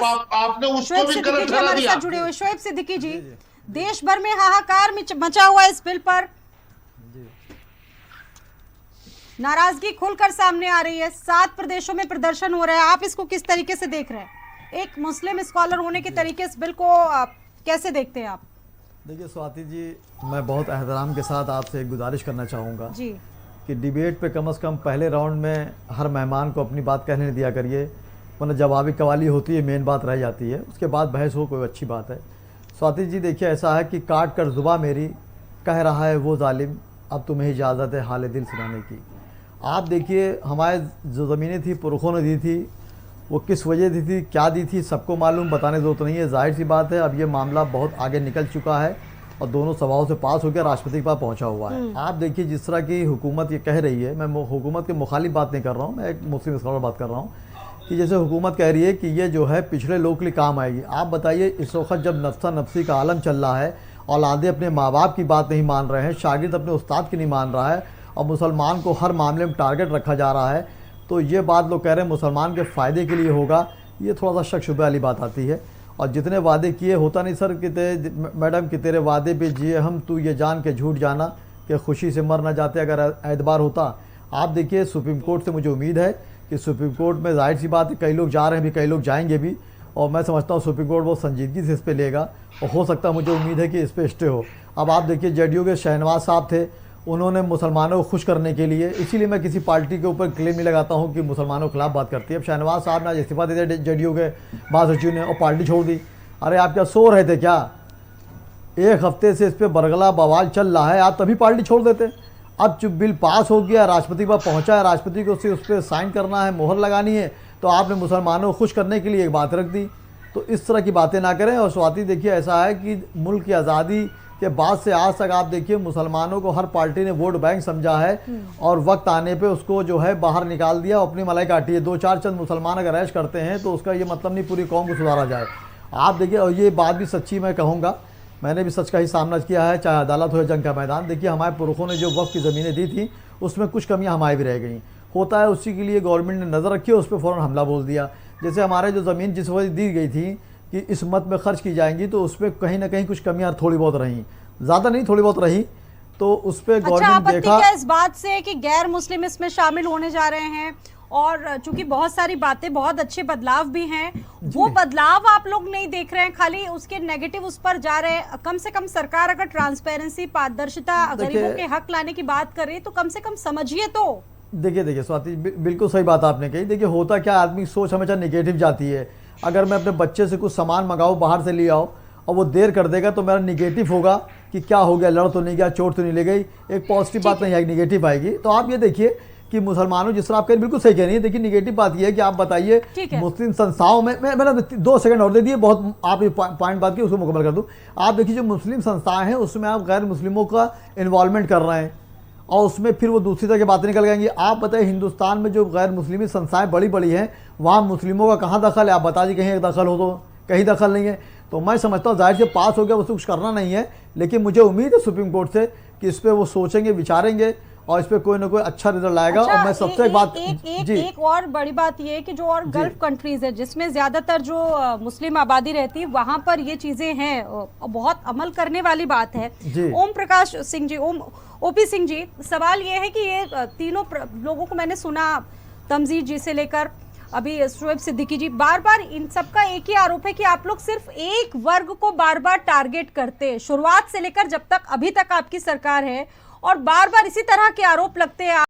आपने उसको शोएब भी सिद्दीकी गलत जी ठहरा हमारे दिया। साथ जुड़े हुए। शोएब सिद्दीकी जी, देश भर में हाहाकार मचा हुआ है इस बिल पर, नाराजगी खुलकर सामने आ रही है, 7 प्रदेशों में प्रदर्शन हो रहा है, आप इसको किस तरीके से देख रहे हैं? एक मुस्लिम स्कॉलर होने के तरीके इस बिल को कैसे देखते हैं आप? देखिए स्वाति जी, मैं बहुत एहतराम के साथ आपसे एक गुजारिश करना चाहूँगा जी कि डिबेट पे कम से कम पहले राउंड में हर मेहमान को अपनी बात कहने दिया करिए, वरना जवाबी कवाली होती है, मेन बात रह जाती है, उसके बाद बहस हो कोई अच्छी बात है। स्वाति जी देखिए, ऐसा है कि काट कर जुबा मेरी कह रहा है वो जालिम, अब तुम्हें इजाज़त है हाल दिल सुनाने की। आप देखिए, हमारे जो ज़मीनें थी पुरखों ने दी थी, वो किस वजह दी थी, क्या दी थी, सबको मालूम, बताने ज़रूरत नहीं है। जाहिर सी बात है अब ये मामला बहुत आगे निकल चुका है और दोनों सभाओं से पास हो गया, राष्ट्रपति के पास पहुंचा हुआ है। आप देखिए, जिस तरह की हुकूमत ये कह रही है, मैं हुकूमत के मुखालिफ बात नहीं कर रहा हूँ, मैं एक मुस्लिम स्कॉलर बात कर रहा हूँ कि जैसे हुकूमत कह रही है कि ये जो है पिछड़े लोग के लिए काम आएगी। आप बताइए, इस वक्त जब नफ्सा नफसी का आलम चल रहा है, औलादे अपने माँ बाप की बात नहीं मान रहे हैं, शागिर्द अपने उस्ताद की नहीं मान रहा है और मुसलमान को हर मामले में टारगेट रखा जा रहा है, तो ये बात लोग कह रहे हैं मुसलमान के फ़ायदे के लिए होगा, ये थोड़ा सा शक शुबे वाली बात आती है। और जितने वादे किए, होता नहीं सर कि मैडम कि तेरे वादे पे जिए हम, तू ये जान के झूठ जाना कि खुशी से मर ना जाते अगर एतबार होता। आप देखिए, सुप्रीम कोर्ट से मुझे उम्मीद है कि सुप्रीम कोर्ट में जाहिर सी बात है कई लोग जा रहे हैं भी, कई लोग जाएंगे भी, और मैं समझता हूँ सुप्रीम कोर्ट बहुत संजीदगी से इस पर लेगा और हो सकता है, मुझे उम्मीद है कि इस पर स्टे हो। अब आप देखिए, जेडीयू के शहनवाज साहब थे, उन्होंने मुसलमानों को खुश करने के लिए, इसीलिए मैं किसी पार्टी के ऊपर क्लेम नहीं लगाता हूं कि मुसलमानों के खिलाफ बात करती है। अब शहनवाज साहब ने आज इस्तीफा दे दिया जेडीयू के महासचिव ने और पार्टी छोड़ दी। अरे आप क्या सो रहे थे क्या? एक हफ्ते से इस पर बरगला बवाल चल रहा है, आप तभी पार्टी छोड़ देते। अब जो बिल पास हो गया, राष्ट्रपति के पास पहुँचा है, राष्ट्रपति को उस पर साइन करना है, मोहर लगानी है, तो आपने मुसलमानों को खुश करने के लिए एक बात रख दी। तो इस तरह की बातें ना करें। और स्वाति देखिए, ऐसा है कि मुल्क की आज़ादी के बाद से आज तक आप देखिए, मुसलमानों को हर पार्टी ने वोट बैंक समझा है और वक्त आने पे उसको जो है बाहर निकाल दिया, अपनी मलाई काटी है। 2-4 चंद मुसलमान अगर ऐश करते हैं तो उसका ये मतलब नहीं पूरी कौम को सुधारा जाए। आप देखिए, और ये बात भी सच्ची मैं कहूँगा, मैंने भी सच का ही सामना किया है, चाहे अदालत हो या जंग का मैदान। देखिए, हमारे पुरखों ने जो वक्त की ज़मीनें दी थी उसमें कुछ कमियाँ हमारी भी रह गई। होता है, उसी के लिए गवर्नमेंट ने नज़र रखी, उस पर फ़ौरन हमला बोल दिया। जैसे हमारे जो ज़मीन जिस वजह दी गई थी कि इस मत में खर्च की जाएंगी, तो उसमें कहीं ना कहीं कुछ कमियाँ थोड़ी बहुत रहीं, ज़्यादा नहीं, थोड़ी बहुत रही, तो उस पर गवर्नमेंट देखा। क्या इस बात से कि गैर मुस्लिम इसमें शामिल होने जा रहे हैं, और चूंकि बहुत सारी बातें, बहुत अच्छे बदलाव भी हैं, वो बदलाव आप लोग नहीं देख रहे हैं, खाली उसके नेगेटिव उस पर जा रहे हैं? कम से कम सरकार अगर ट्रांसपेरेंसी, पारदर्शिता, गरीबों के हक लाने की बात करे तो कम से कम समझिए तो। देखिए स्वाति, बिल्कुल सही बात आपने कही। देखिए, होता क्या, आदमी सोच हमेशा निगेटिव जाती है। अगर मैं अपने बच्चे से कुछ सामान मंगाऊँ बाहर से ले आओ और वो देर कर देगा, तो मेरा निगेटिव होगा कि क्या हो गया, लड़ तो नहीं गया, चोट तो नहीं ले गई, एक पॉजिटिव बात नहीं आएगी, निगेटिव आएगी। तो आप ये देखिए कि मुसलमानों, जिस तरह आप कह, बिल्कुल सही कह रही है। देखिए, निगेटिव बात यह है कि आप बताइए, मुस्लिम संस्थाओं में, मैंने 2 सेकंड और दे दिए, बहुत आप पॉइंट बात की, उसको मुकम्मल कर दूं। आप देखिए, जो मुस्लिम संस्थाएं हैं उसमें आप गैर मुस्लिमों का इन्वॉल्वमेंट कर रहे हैं और उसमें फिर वो दूसरी तरह की बातें निकल जाएंगी। आप बताइए, हिंदुस्तान में जो गैर मुस्लिमी संस्थाएं बड़ी बड़ी हैं, वहाँ मुस्लिमों का कहाँ दखल है? आप बता दीजिए, कहीं एक दखल हो तो, कहीं दखल नहीं है। तो मैं समझता हूँ जाहिर से पास हो गया, उससे कुछ करना नहीं है, लेकिन मुझे उम्मीद है सुप्रीम कोर्ट से कि इस पर वो सोचेंगे, विचारेंगे और इस पे कोई ना कोई अच्छा रिजल्ट आएगा। और मैं सबसे एक और बड़ी बात ये है कि जो और गल्फ कंट्रीज है जिसमें ज्यादातर जो मुस्लिम आबादी रहती है, वहां पर ये चीजें हैं, बहुत अमल करने वाली बात है। ओम प्रकाश सिंह जी, ओपी सिंह जी, सवाल ये है कि ये तीनों लोगों को मैंने सुना, तमजीद जी से लेकर अभी शोएब सिद्दीकी जी, बार बार इन सबका एक ही आरोप है कि आप लोग सिर्फ एक वर्ग को बार बार टारगेट करते हैं, शुरुआत से लेकर जब तक अभी तक आपकी सरकार है, और बार बार इसी तरह के आरोप लगते हैं।